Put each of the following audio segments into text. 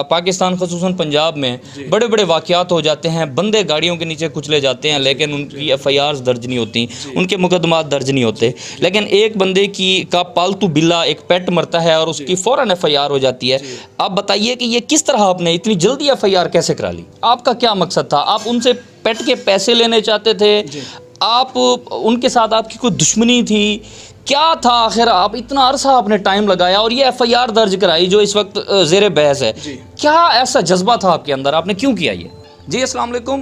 پاکستان خصوصاً پنجاب میں بڑے بڑے واقعات ہو جاتے ہیں، بندے گاڑیوں کے نیچے کچلے جاتے ہیں لیکن ان کی ایف آئی آرز درج نہیں ہوتی، ان کے مقدمات درج نہیں ہوتے، لیکن ایک بندے کا پالتو بلا ایک پیٹ مرتا ہے اور اس کی فوراً ایف آئی آر ہو جاتی ہے۔ آپ بتائیے کہ یہ کس طرح آپ نے اتنی جلدی ایف آئی آر کیسے کرا لی؟ آپ کا کیا مقصد تھا؟ آپ ان سے پیٹ کے پیسے لینے چاہتے تھے؟ آپ ان کے ساتھ آپ کی کوئی دشمنی تھی؟ کیا تھا آخر؟ آپ اتنا عرصہ آپ نے ٹائم لگایا اور یہ ایف آئی آر درج کرائی جو اس وقت زیر بحث ہے، کیا ایسا جذبہ تھا آپ کے اندر؟ آپ نے کیوں کیا یہ؟ جی السلام علیکم،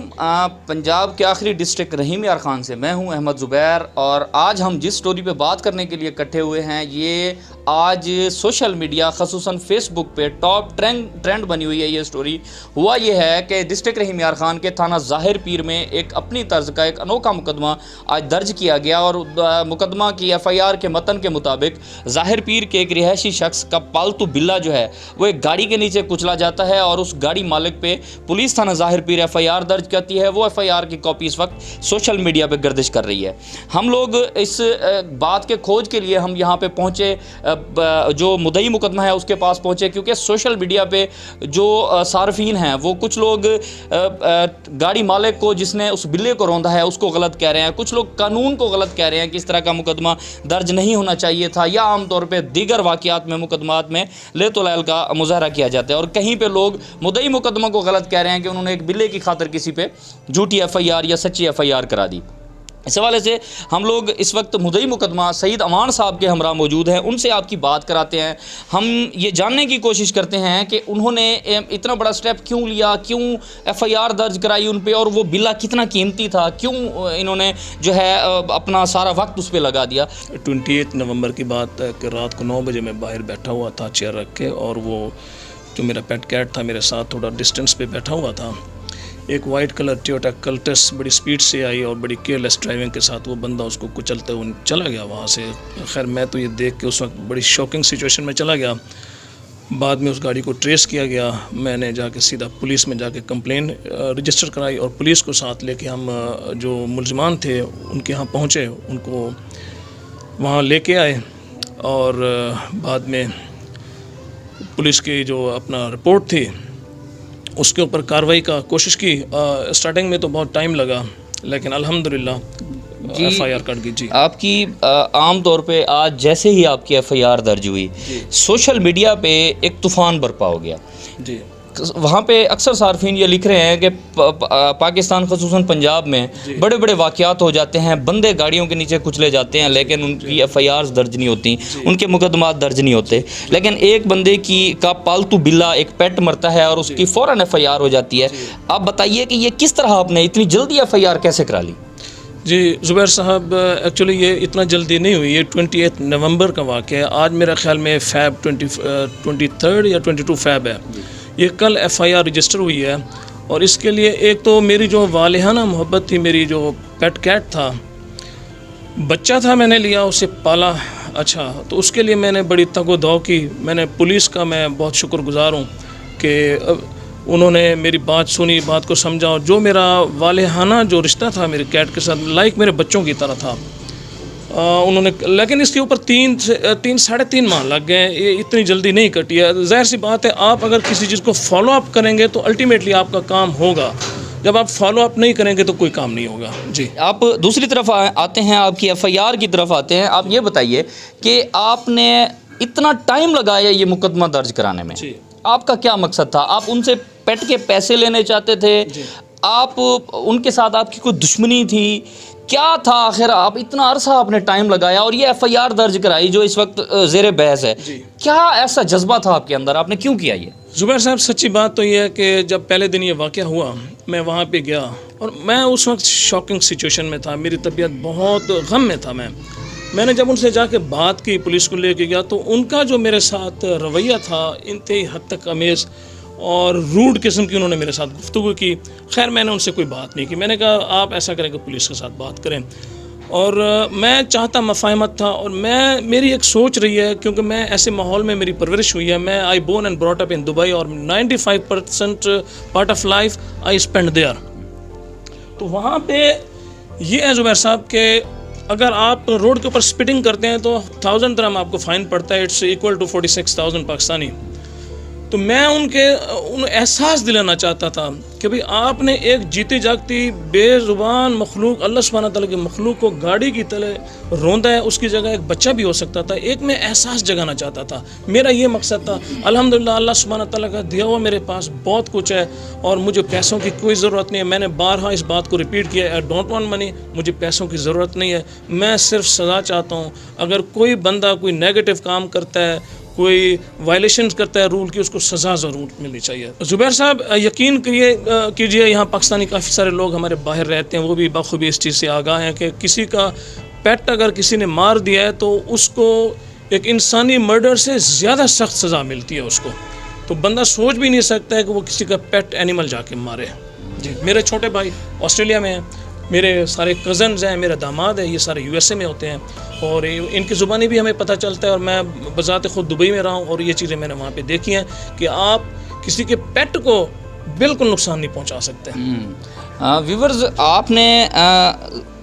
پنجاب کے آخری ڈسٹرکٹ رحیم یار خان سے میں ہوں احمد زبیر، اور آج ہم جس سٹوری پہ بات کرنے کے لیے اکٹھے ہوئے ہیں یہ آج سوشل میڈیا خصوصاً فیس بک پہ ٹاپ ٹرینڈ بنی ہوئی ہے۔ یہ سٹوری ہوا یہ ہے کہ ڈسٹرکٹ رحیم یار خان کے تھانہ ظاہر پیر میں ایک اپنی طرز کا ایک انوکھا مقدمہ آج درج کیا گیا، اور مقدمہ کی ایف آئی آر کے متن کے مطابق ظاہر پیر کے ایک رہائشی شخص کا پالتو بلا جو ہے وہ ایک گاڑی کے نیچے کچلا جاتا ہے، اور اس گاڑی مالک پہ پولیس تھانہ ظاہر پیر ایف آئی آر درج کرتی ہے۔ وہ ایف آئی آر کی کاپی اس وقت سوشل میڈیا پہ گردش کر رہی ہے۔ ہم لوگ اس بات کے کھوج کے لیے ہم یہاں پہ پہنچے، جو مدعی مقدمہ ہے اس کے پاس پہنچے، کیونکہ سوشل میڈیا پہ جو صارفین ہیں وہ کچھ لوگ گاڑی مالک کو جس نے اس بلے کو روندا ہے اس کو غلط کہہ رہے ہیں، کچھ لوگ قانون کو غلط کہہ رہے ہیں کہ اس طرح کا مقدمہ درج نہیں ہونا چاہیے تھا، یا عام طور پہ دیگر واقعات میں مقدمات میں لیت و لعل کا مظاہرہ کیا جاتا ہے، اور کہیں پہ لوگ مدعی مقدمہ کو غلط کہہ رہے ہیں کہ انہوں نے ایک بلے کی خاطر کسی پہ جھوٹی ایف آئی آر یا سچی ایف آئی آر کرا دی۔ اس حوالے سے ہم لوگ اس وقت مدعی مقدمہ سعید امان صاحب کے ہمراہ موجود ہیں، ان سے آپ کی بات کراتے ہیں۔ ہم یہ جاننے کی کوشش کرتے ہیں کہ انہوں نے اتنا بڑا سٹیپ کیوں لیا، کیوں ایف آئی آر درج کرائی ان پہ، اور وہ بلا کتنا قیمتی تھا، کیوں انہوں نے جو ہے اپنا سارا وقت اس پہ لگا دیا۔ 28 نومبر کی بات ہے کہ رات کو 9 بجے میں باہر بیٹھا ہوا تھا چیئر رکھ کے، اور وہ جو میرا پیٹ کیٹ تھا میرے ساتھ تھوڑا ڈسٹینس پہ بیٹھا ہوا تھا۔ ایک وائٹ کلر ٹویوٹا کلٹس بڑی سپیڈ سے آئی اور بڑی کیئرلیس ڈرائیونگ کے ساتھ وہ بندہ اس کو کچلتے ہوئے چلا گیا وہاں سے۔ خیر میں تو یہ دیکھ کے اس وقت بڑی شاکنگ سچویشن میں چلا گیا۔ بعد میں اس گاڑی کو ٹریس کیا گیا، میں نے جا کے سیدھا پولیس میں جا کے کمپلین رجسٹر کرائی، اور پولیس کو ساتھ لے کے ہم جو ملزمان تھے ان کے ہاں پہنچے، ان کو وہاں لے کے آئے، اور بعد میں پولیس کی جو اپنا رپورٹ تھی اس کے اوپر کارروائی کا کوشش کی۔ اسٹارٹنگ میں تو بہت ٹائم لگا، لیکن الحمدللہ ایف آئی آر کٹ گئی۔ جی آپ کی عام طور پہ آج جیسے ہی آپ کی ایف آئی آر درج ہوئی، سوشل میڈیا پہ ایک طوفان برپا ہو گیا۔ جی وہاں پہ اکثر صارفین یہ لکھ رہے ہیں کہ پاکستان خصوصاً پنجاب میں بڑے بڑے واقعات ہو جاتے ہیں، بندے گاڑیوں کے نیچے کچلے جاتے ہیں لیکن ان کی ایف آئی آرز درج نہیں ہوتی، ان کے مقدمات درج نہیں ہوتے، لیکن ایک بندے کا پالتو بلا ایک پیٹ مرتا ہے اور اس کی فوراً ایف آئی آر ہو جاتی ہے۔ آپ بتائیے کہ یہ کس طرح آپ نے اتنی جلدی ایف آئی آر کیسے کرا لی؟ جی زبیر صاحب، ایکچولی یہ اتنا جلدی نہیں ہوئی، یہ 28 نومبر کا واقعہ ہے۔ آج میرا خیال میں فیب 23 یا 22 فیب ہے۔ یہ کل ایف آئی آر رجسٹر ہوئی ہے، اور اس کے لیے ایک تو میری جو والہانہ محبت تھی، میری جو پیٹ کیٹ تھا، بچہ تھا، میں نے لیا اسے پالا، اچھا تو اس کے لیے میں نے بڑی تگ و دو کی۔ میں نے پولیس کا میں بہت شکر گزار ہوں کہ انہوں نے میری بات سنی، بات کو سمجھا، اور جو میرا والہانہ جو رشتہ تھا میرے کیٹ کے ساتھ لائک میرے بچوں کی طرح تھا، انہوں نے، لیکن اس کے اوپر 3.5 ماہ لگ گئے۔ یہ اتنی جلدی نہیں کٹی ہے۔ ظاہر سی بات ہے، آپ اگر کسی چیز کو فالو اپ کریں گے تو الٹیمیٹلی آپ کا کام ہوگا، جب آپ فالو اپ نہیں کریں گے تو کوئی کام نہیں ہوگا۔ جی آپ دوسری طرف آتے ہیں، آپ کی ایف آئی آر کی طرف آتے ہیں۔ آپ یہ بتائیے کہ آپ نے اتنا ٹائم لگایا یہ مقدمہ درج کرانے میں، آپ کا کیا مقصد تھا؟ آپ ان سے پیٹ کے پیسے لینے چاہتے تھے؟ آپ ان کے ساتھ آپ کی کوئی دشمنی تھی؟ کیا تھا آخر؟ آپ اتنا عرصہ آپ نے ٹائم لگایا اور یہ ایف آئی آر درج کرائی جو اس وقت زیر بحث ہے، کیا ایسا جذبہ تھا آپ کے اندر؟ آپ نے کیوں کیا یہ؟ زبیر صاحب، سچی بات تو یہ ہے کہ جب پہلے دن یہ واقعہ ہوا میں وہاں پہ گیا، اور میں اس وقت شاکنگ سچویشن میں تھا، میری طبیعت بہت غم میں تھا۔ میں نے جب ان سے جا کے بات کی، پولیس کو لے کے گیا، تو ان کا جو میرے ساتھ رویہ تھا انتہائی حد تک امیز اور روڈ قسم کی انہوں نے میرے ساتھ گفتگو کی۔ خیر میں نے ان سے کوئی بات نہیں کی، میں نے کہا آپ ایسا کریں کہ پولیس کے ساتھ بات کریں، اور میں چاہتا مفاہمت تھا، اور میری ایک سوچ رہی ہے، کیونکہ میں ایسے ماحول میں میری پرورش ہوئی ہے، میں I born and brought up in Dubai, اور 95% part of life I spend there. تو وہاں پہ یہ ہے زبیر صاحب کہ اگر آپ روڈ کے اوپر اسپیڈنگ کرتے ہیں تو 1000 درہم آپ کو فائن پڑتا ہے، اٹس ایکول ٹو 46,000 پاکستانی۔ تو تو میں ان احساس دلانا چاہتا تھا کہ بھئی آپ نے ایک جیتی جاگتی بے زبان مخلوق اللہ سبحانہ تعالیٰ کی مخلوق کو گاڑی کی طرح روندا ہے، اس کی جگہ ایک بچہ بھی ہو سکتا تھا. ایک میں احساس جگانا چاہتا تھا، میرا یہ مقصد تھا. الحمدللہ اللہ سبحانہ تعالیٰ کا دیا ہوا میرے پاس بہت کچھ ہے اور مجھے پیسوں کی کوئی ضرورت نہیں ہے. میں نے بارہا اس بات کو ریپیٹ کیا ہے، آئی ڈونٹ وانٹ منی. مجھے پیسوں کی ضرورت نہیں ہے، میں صرف سزا چاہتا ہوں. اگر کوئی بندہ کوئی نیگیٹو کام کرتا ہے، کوئی وائلیشنز کرتا ہے رول کی، اس کو سزا ضرور ملنی چاہیے. زبیر صاحب یقین کیجئے یہاں پاکستانی کافی سارے لوگ ہمارے باہر رہتے ہیں، وہ بھی بخوبی اس چیز سے آگاہ ہیں کہ کسی کا پیٹ اگر کسی نے مار دیا ہے تو اس کو ایک انسانی مرڈر سے زیادہ سخت سزا ملتی ہے اس کو. تو بندہ سوچ بھی نہیں سکتا ہے کہ وہ کسی کا پیٹ اینیمل جا کے مارے. جی میرے چھوٹے بھائی آسٹریلیا میں ہیں، میرے سارے کزنز ہیں، میرا داماد ہے، یہ سارے یو ایس اے میں ہوتے ہیں اور ان کی زبانی بھی ہمیں پتہ چلتا ہے. اور میں بذات خود دبئی میں رہا ہوں اور یہ چیزیں میں نے وہاں پہ دیکھی ہیں کہ آپ کسی کے پیٹ کو بالکل نقصان نہیں پہنچا سکتے. ویورز آپ نے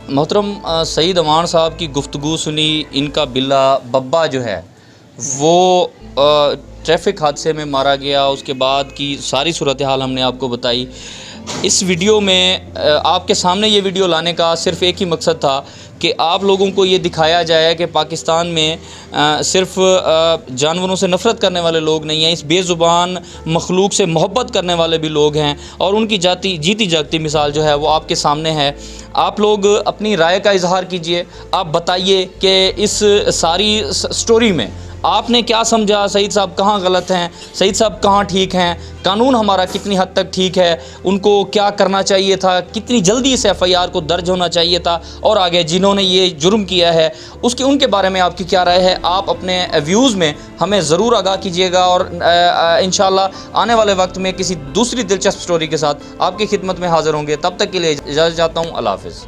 محترم سعید امان صاحب کی گفتگو سنی. ان کا بلا ببا جو ہے وہ ٹریفک حادثے میں مارا گیا، اس کے بعد کی ساری صورتحال ہم نے آپ کو بتائی. اس ویڈیو میں آپ کے سامنے یہ ویڈیو لانے کا صرف ایک ہی مقصد تھا کہ آپ لوگوں کو یہ دکھایا جائے کہ پاکستان میں صرف جانوروں سے نفرت کرنے والے لوگ نہیں ہیں، اس بے زبان مخلوق سے محبت کرنے والے بھی لوگ ہیں اور ان کی جیتی جاگتی مثال جو ہے وہ آپ کے سامنے ہے. آپ لوگ اپنی رائے کا اظہار کیجئے. آپ بتائیے کہ اس ساری سٹوری میں آپ نے کیا سمجھا، سعید صاحب کہاں غلط ہیں، سعید صاحب کہاں ٹھیک ہیں، قانون ہمارا کتنی حد تک ٹھیک ہے، ان کو کیا کرنا چاہیے تھا، کتنی جلدی اس ایف آئی آر کو درج ہونا چاہیے تھا، اور آگے جنہوں نے یہ جرم کیا ہے ان کے بارے میں آپ کی کیا رائے ہے. آپ اپنے ویوز میں ہمیں ضرور آگاہ کیجیے گا اور انشاءاللہ آنے والے وقت میں کسی دوسری دلچسپ سٹوری کے ساتھ آپ کی خدمت میں حاضر ہوں گے. تب تک کے لیے اجازت چاہتا ہوں. اللہ حافظ.